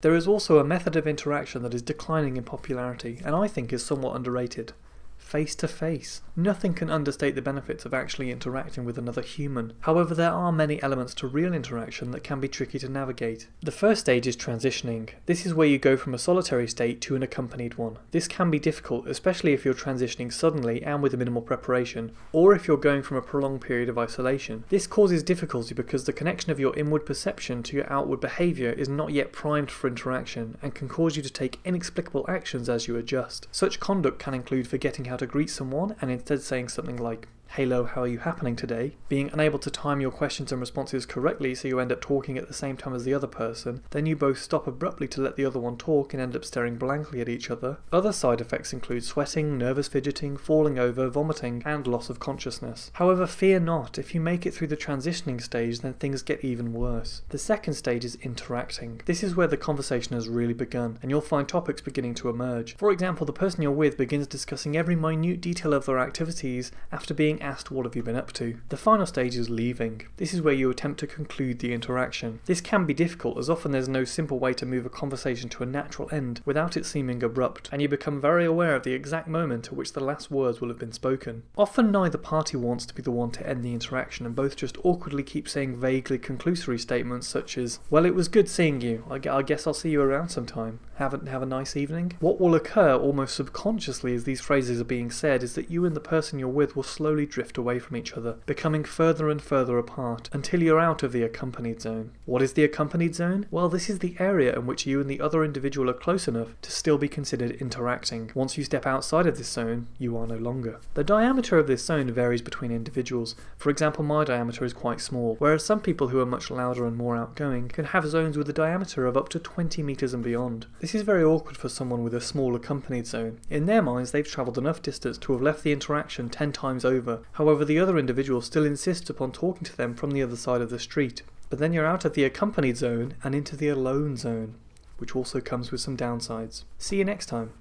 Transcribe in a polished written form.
There is also a method of interaction that is declining in popularity, and I think is somewhat underrated. Face-to-face. Nothing can understate the benefits of actually interacting with another human. However, there are many elements to real interaction that can be tricky to navigate. The first stage is transitioning. This is where you go from a solitary state to an accompanied one. This can be difficult, especially if you're transitioning suddenly and with minimal preparation, or if you're going from a prolonged period of isolation. This causes difficulty because the connection of your inward perception to your outward behaviour is not yet primed for interaction and can cause you to take inexplicable actions as you adjust. Such conduct can include forgetting how to greet someone and instead saying something like, "Hello, how are you happening today?" Being unable to time your questions and responses correctly so you end up talking at the same time as the other person, then you both stop abruptly to let the other one talk and end up staring blankly at each other. Other side effects include sweating, nervous fidgeting, falling over, vomiting, and loss of consciousness. However, fear not, if you make it through the transitioning stage then things get even worse. The second stage is interacting. This is where the conversation has really begun, and you'll find topics beginning to emerge. For example, the person you're with begins discussing every minute detail of their activities after being asked what have you been up to. The final stage is leaving. This is where you attempt to conclude the interaction. This can be difficult as often there's no simple way to move a conversation to a natural end without it seeming abrupt, and you become very aware of the exact moment at which the last words will have been spoken. Often neither party wants to be the one to end the interaction, and both just awkwardly keep saying vaguely conclusory statements such as, "Well, it was good seeing you. I guess I'll see you around sometime. Have a nice evening." What will occur almost subconsciously as these phrases are being said is that you and the person you're with will slowly drift away from each other, becoming further and further apart until you're out of the accompanied zone. What is the accompanied zone? Well, this is the area in which you and the other individual are close enough to still be considered interacting. Once you step outside of this zone, you are no longer. The diameter of this zone varies between individuals. For example, my diameter is quite small, whereas some people who are much louder and more outgoing can have zones with a diameter of up to 20 meters and beyond. This is very awkward for someone with a small accompanied zone. In their minds, they've travelled enough distance to have left the interaction 10 times over. However, the other individual still insists upon talking to them from the other side of the street. But then you're out of the accompanied zone and into the alone zone, which also comes with some downsides. See you next time.